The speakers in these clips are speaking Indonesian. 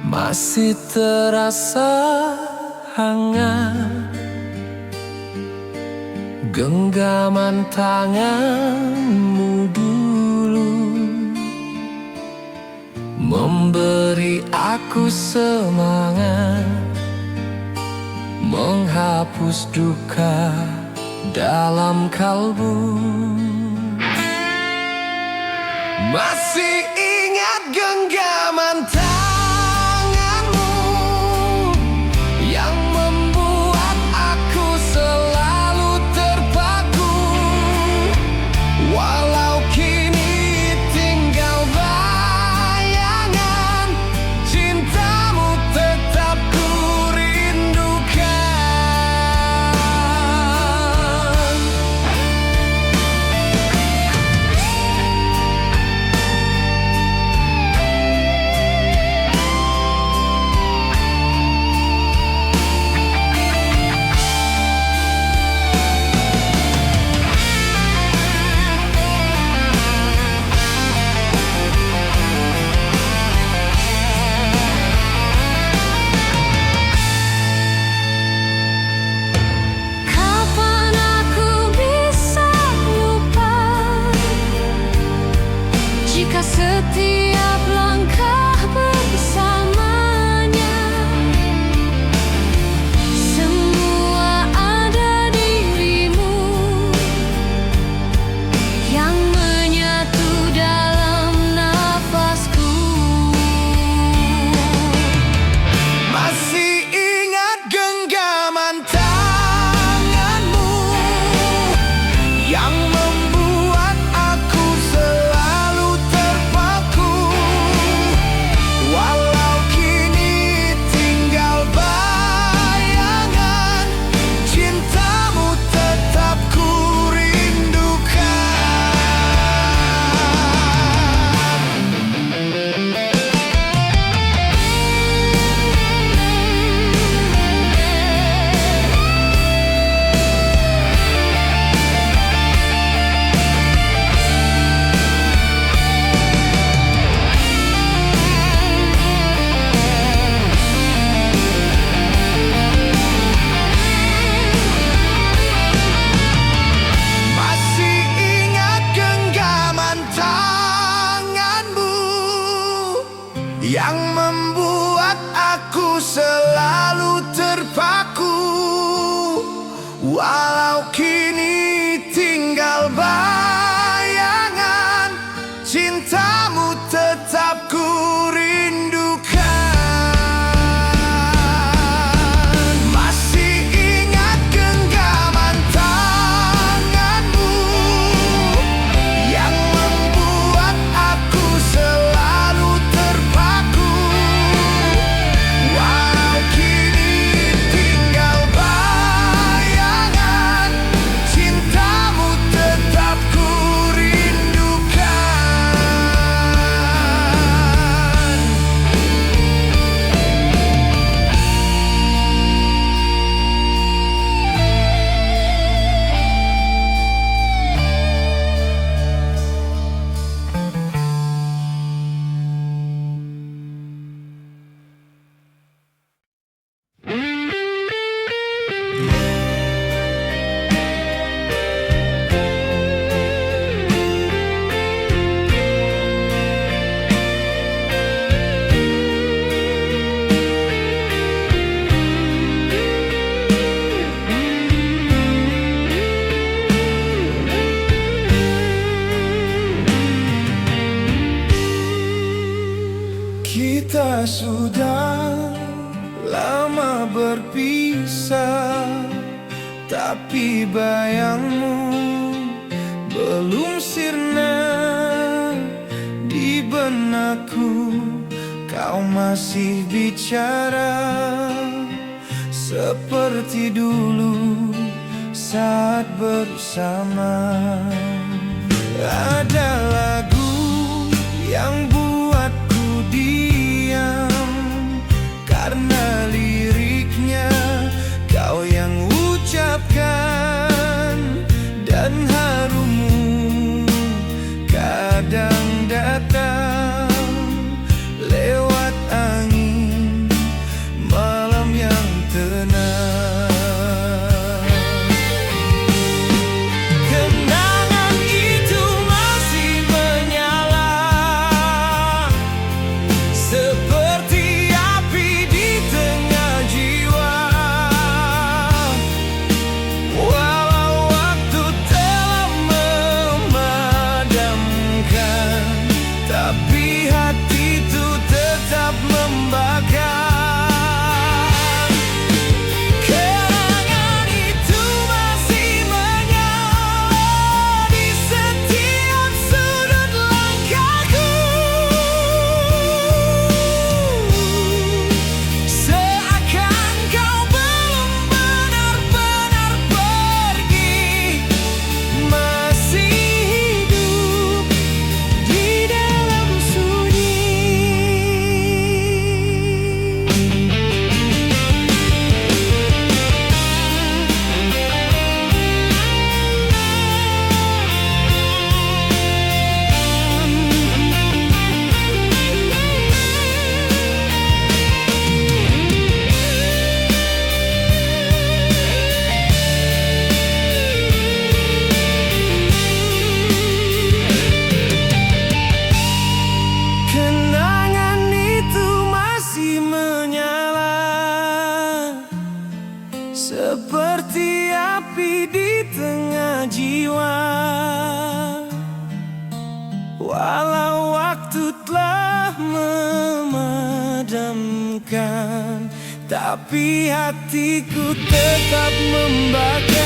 Masih terasa hangat genggaman tanganmu dulu, memberi aku semangat, menghapus duka dalam kalbu. Masih ingat genggaman tanganmu yang membuat aku selalu terpaku, walau kini tinggal bayangan, cintamu tetap ku rindukan. Kapan aku bisa lupa jika setiap langkah bersamanya semua ada dirimu yang menyatu dalam nafasku. Masih ingat genggaman tanganmu yang membuat aku selalu terpaku, walau kini tinggal bayangan, cintamu tetap ku rindukan. Masih ingat genggaman tanganmu yang membuat aku selalu terpaku, walau kini tinggal bayangan, cintamu tetap ku rindukan. Masih ingat genggaman tanganmu yang membuat aku selalu terpaku, walau kini tinggal bayangan, cintamu tetap ku rindukan. Kita sudah lama berpisah, tapi bayangmu belum sirna di benakku. Kau masih bicara seperti dulu saat bersama. Ada lagu yang buatku diam karena liriknya kau yang ucapkan, dan harumu kadang datang lewat angin makan, tapi hatiku tetap membakar.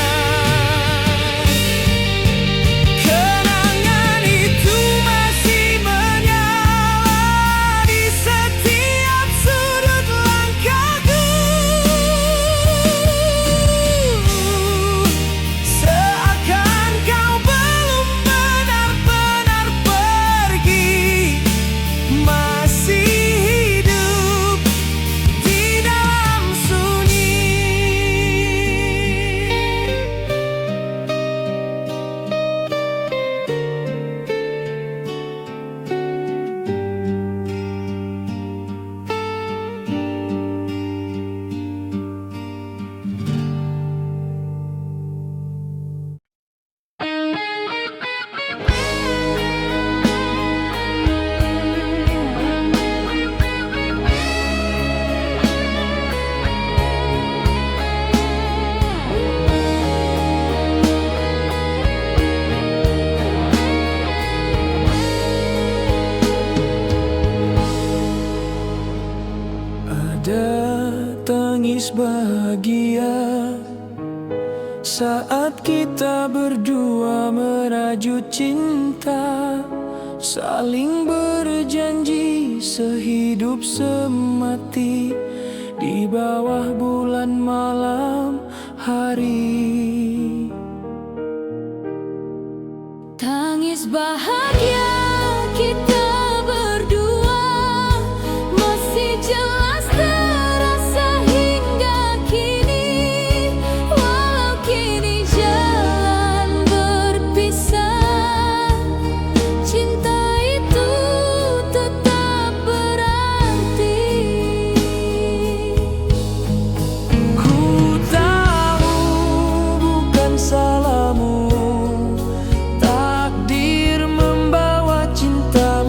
Kenangan itu masih menyala di setiap sudut langkahku. Seakan kau belum benar-benar pergi, masih hidup di dalam sunyi. Ada tangis bahagia saat kita berdua merajut cinta, saling berjanji sehidup semati di bawah bulan malam hari. Tangis bahagia kita berdua masih jelas terasa hingga kini. Walau kini jalan berpisah, cinta itu tetap berarti. Ku tahu bukan salahmu, takdir membawa cinta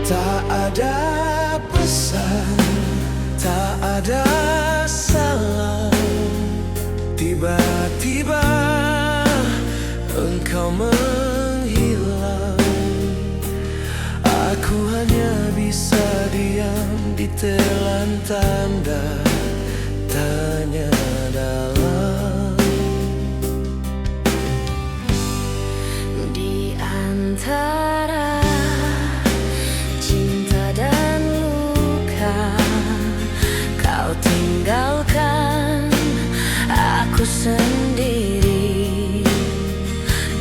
Tak ada pesan, tak ada salam. Tiba-tiba engkau menghilang. Aku hanya bisa diam di telan tanda tanya dalam. Di antara cinta dan luka, kau tinggalkan aku sendiri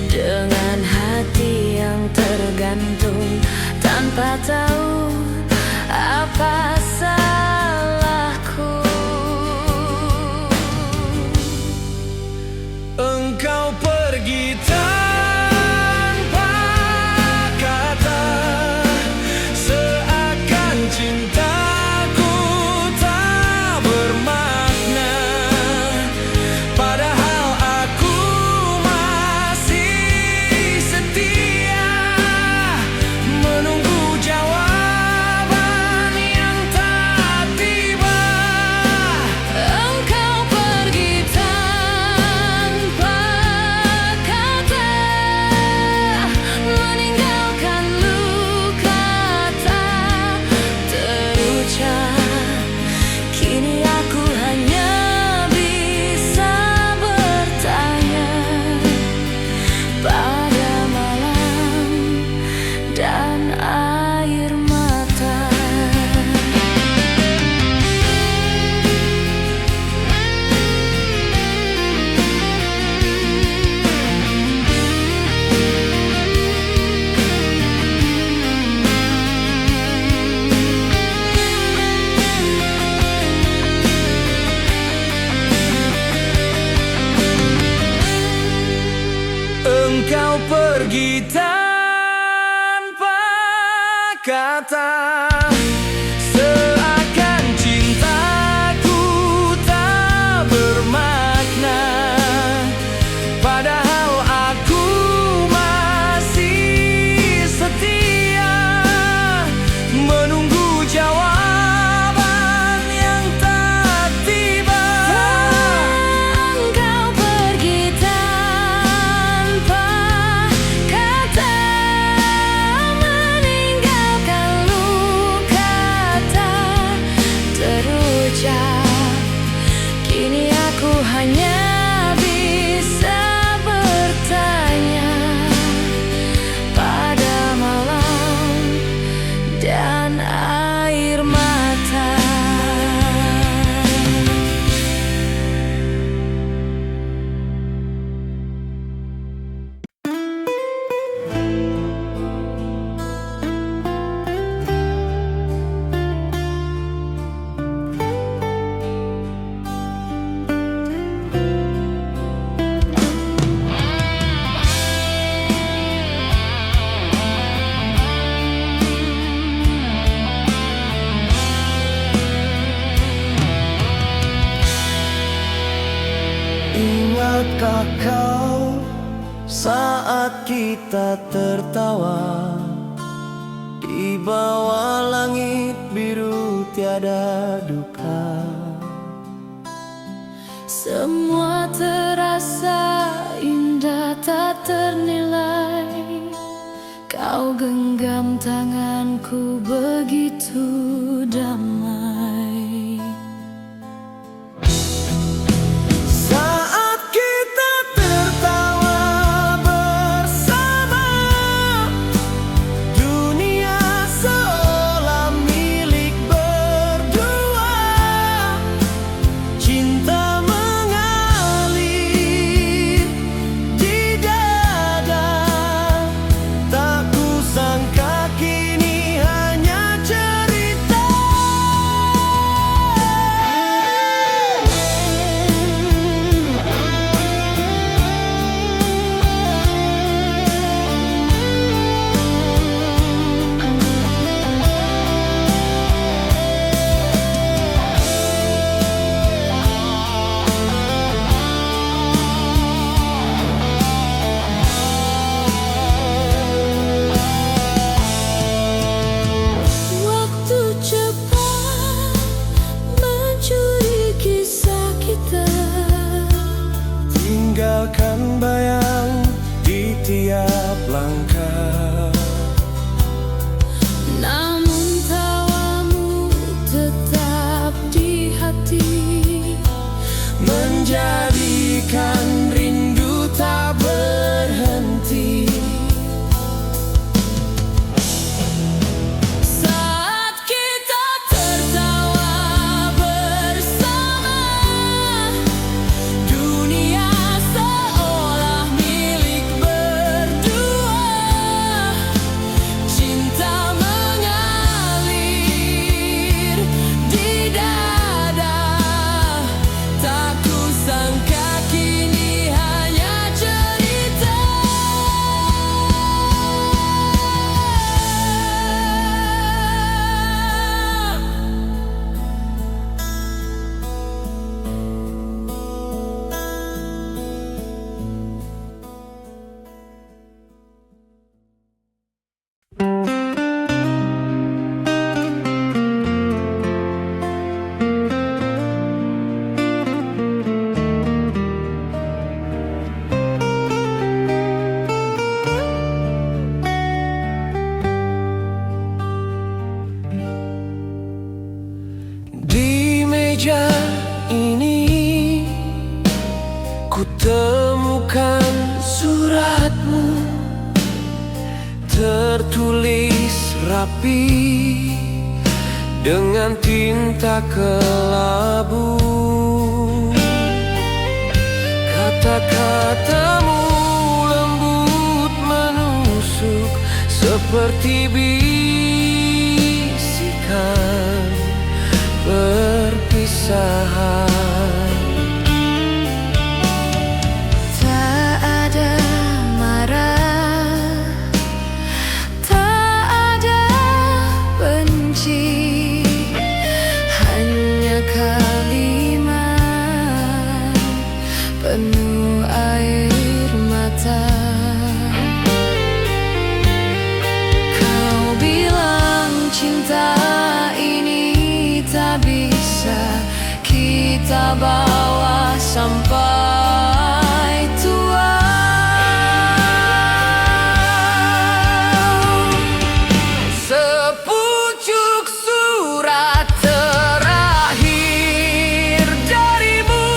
dengan hati yang tergantung, tanpa tahu apa salahku. Engkau pergi tanpa kata, seakan cintaku tak bermakna. Padahal aku masih setia, menunggu jawaban yang tak tiba. Engkau pergi tanpa kata, meninggalkan luka tak terucap. Kini aku hanya bisa bertanya pada malam dan air mata. Engkau pergi tanpa kata, seakan cintaku tak bermakna. Padahal aku masih setia, menunggu jawaban yang tak tiba. Engkau pergi tanpa kata, meninggalkan luka tak terucap. Kini aku hanya bisa bertanya pada malam dan air mata. Ingatkah kau saat kita tertawa di bawah langit biru tiada duka? Semua terasa indah tak ternilai. Kau genggam tanganku begitu damai. Saat kita tertawa bersama, dunia seolah milik berdua. Cinta mengalir di dada, tak kusangka kini hanya cerita. meja ini ku temukan suratmu, tertulis rapi dengan tinta kelabu. Kata-katamu lembut menusuk seperti bisikan perpisahan. Tak ada marah, tak ada benci, hanya kalimat penuh air mata. Kau bilang cinta ini tak bisa kita bawa sampai tua. Sepucuk surat terakhir darimu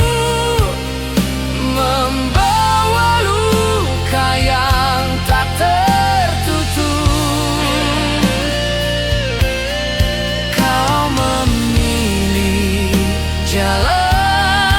membawa luka yang tak tertutup. Kau memilih jalan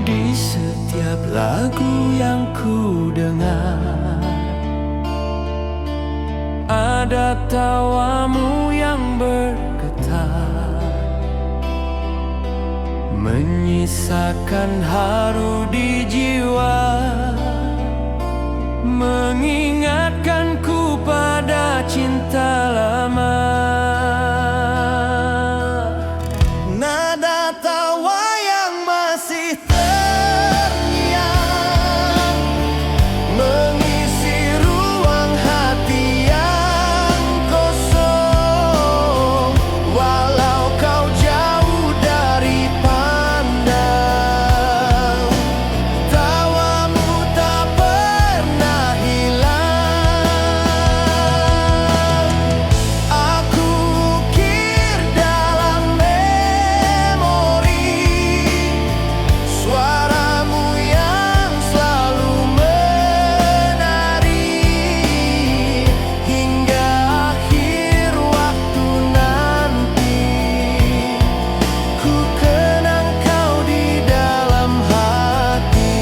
di setiap lagu yang ku dengar. Ada tawamu yang bergetar, menyisakan haru di jiwa, mengingatkanku pada cinta lama. Nada tawa yang masih terngiang, mengisi ruang hati yang kosong. Walau kau jauh dari pandang, tawamu tak pernah hilang. Aku ukir dalam memori suaramu yang selalu menari, hingga akhir waktu nanti. Ku kenang kau di dalam hati.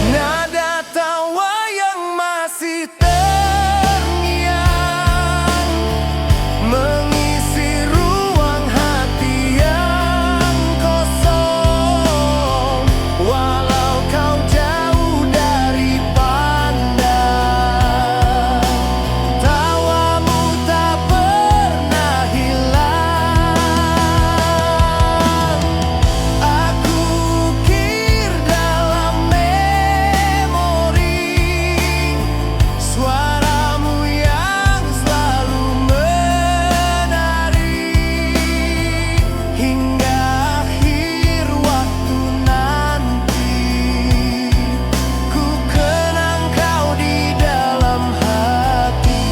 Nada tawa yang masih terngiang, mengisi ruang hati yang kosong. Walau kau jauh dari pandang, tawamu tak pernah hilang. Aku ukir dalam memori suaramu yang selalu menari, hingga akhir waktu nanti. Ku kenang kau di dalam hati.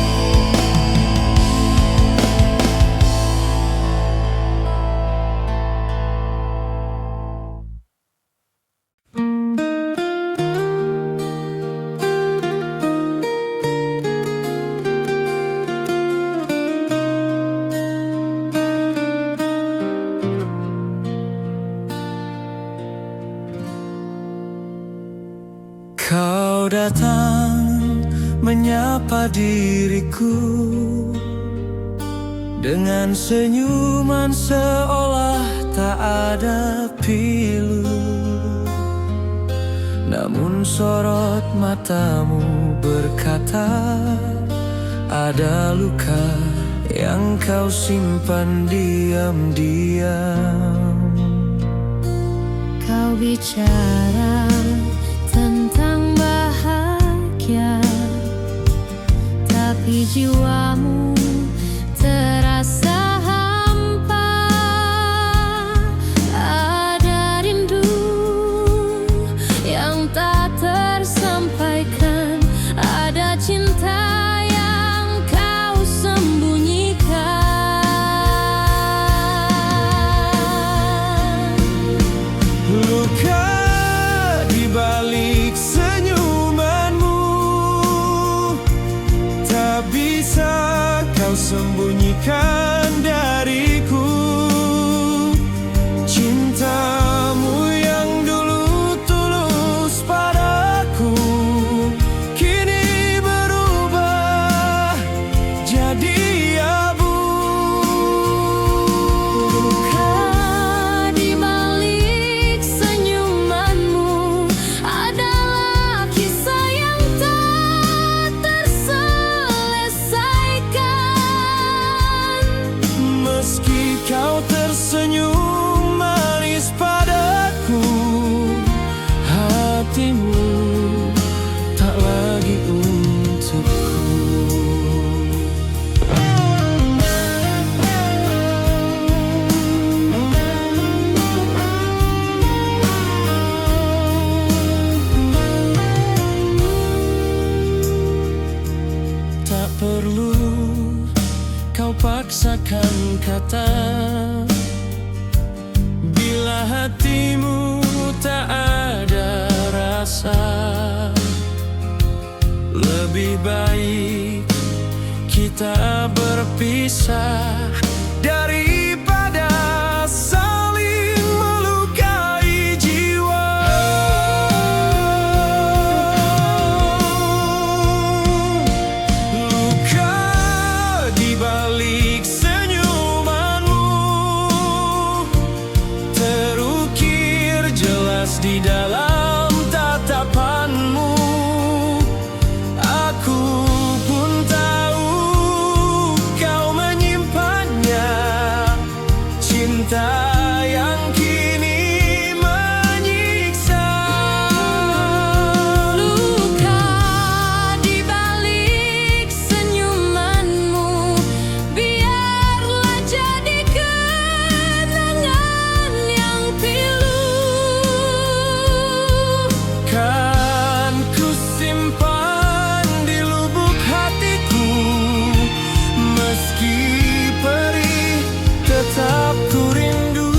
Kau datang menyapa diriku dengan senyuman seolah tak ada pilu. Namun sorot matamu berkata, ada luka yang kau simpan diam-diam. Kau bicara tentang bahagia, tapi jiwamu terasa hampa. Ada rindu yang tak tersampaikan, ada cinta yang kau sembunyikan. Luka di balik senyumanmu tak bisa kau sembunyikan dariku. Cintamu yang dulu tulus pada katakan kata. Bila hatimu tak ada rasa, lebih baik kita berpisah daripada saling melukai jiwa. Luka di balik senyumanmu terukir jelas di dalam tatapanmu. Aku pun tahu kau menyimpannya, cinta yang kini menyiksa. Luka di balik senyumanmu biarlah jadi kenangan yang pilu. Kan ku simpan di lubuk hatiku, meski perih tetap ku rindu.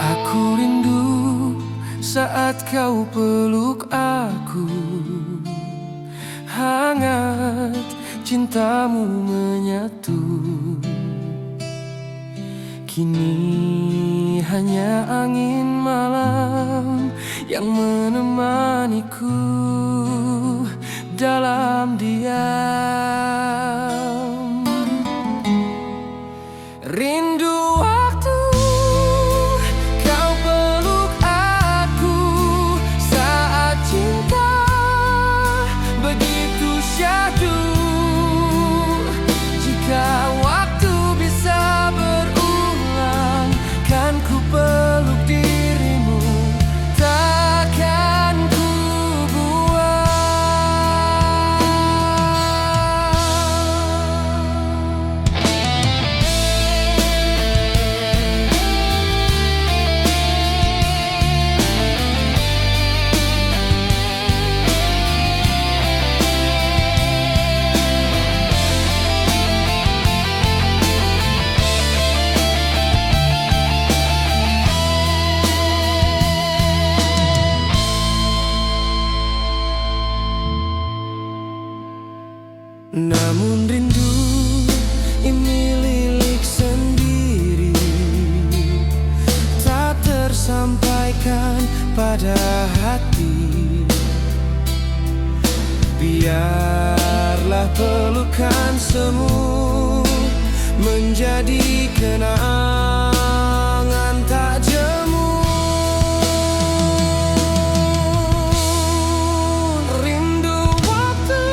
Aku rindu saat kau peluk aku, hangat cintamu menyatu. Kini hanya angin malam yang menemaniku dalam diam. Rindu waktu kau peluk aku saat cinta begitu syahdu. Jika waktu bisa berulang, kan ku peluk dirimu, takkan ku buang. Namun rindu ini lilik sendiri, tak tersampaikan pada hati. Biarlah pelukan semu menjadi kenangan tak jemu. Rindu waktu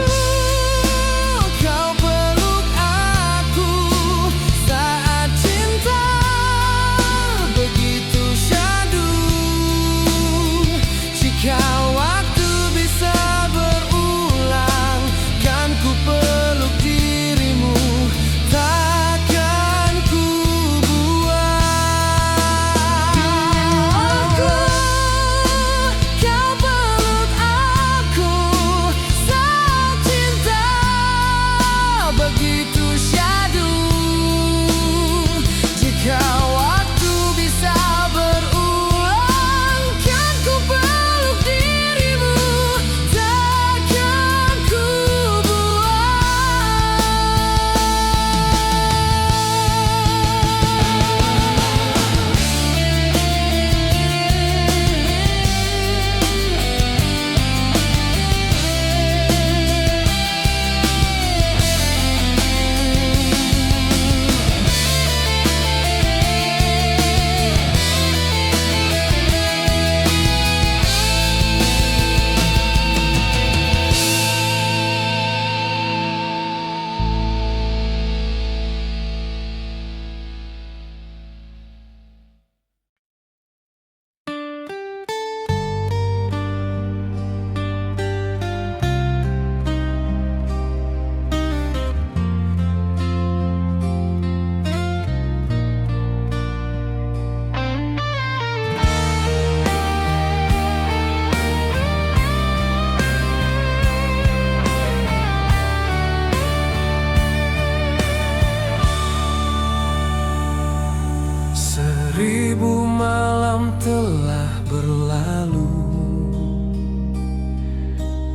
kau peluk aku saat cinta begitu syahdu. Jika waktu bisa berulang, kan ku peluk dirimu, takkan ku buang. malam telah berlalu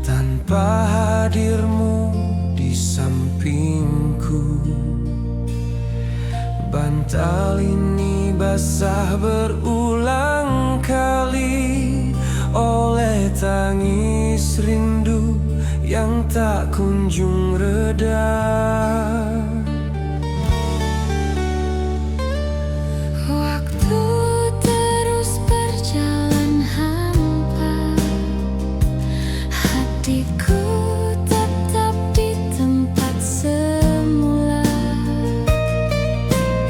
tanpa hadirmu di sampingku. Bantal ini basah berulang kali oleh tangis rindu yang tak kunjung reda. Waktu terus berjalan hampa, hatiku tetap di tempat semula.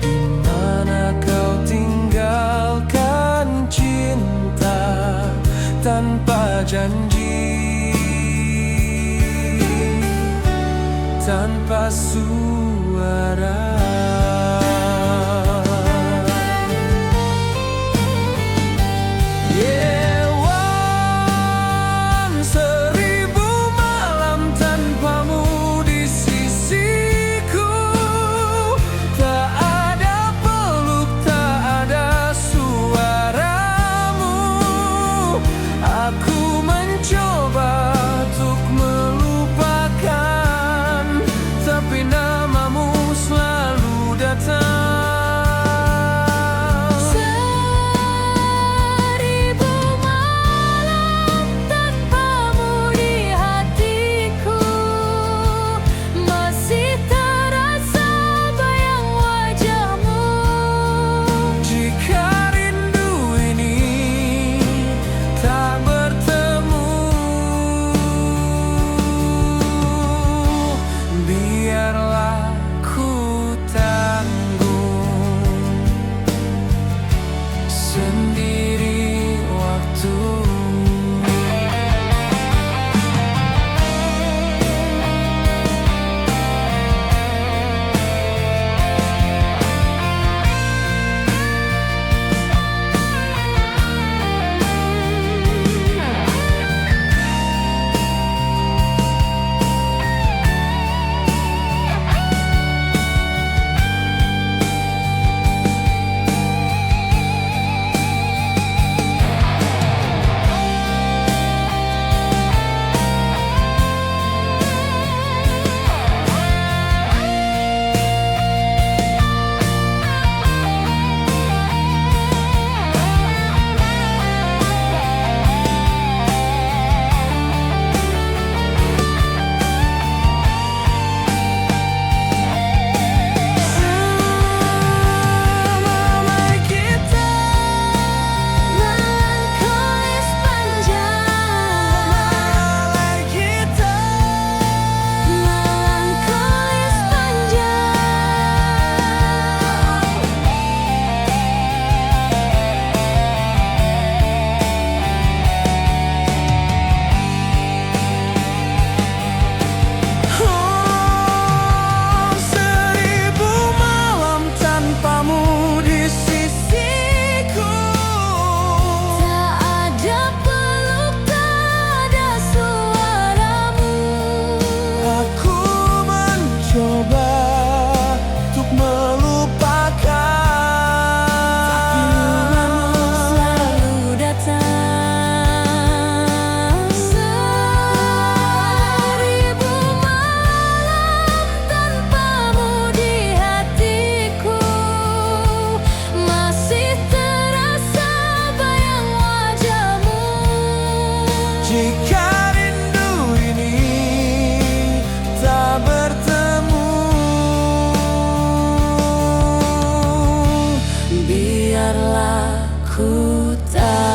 Di mana kau tinggalkan cinta tanpa janji, tanpa suara. Sendiri waktu. Jika rindu ini tak bertemu, biarlah ku tak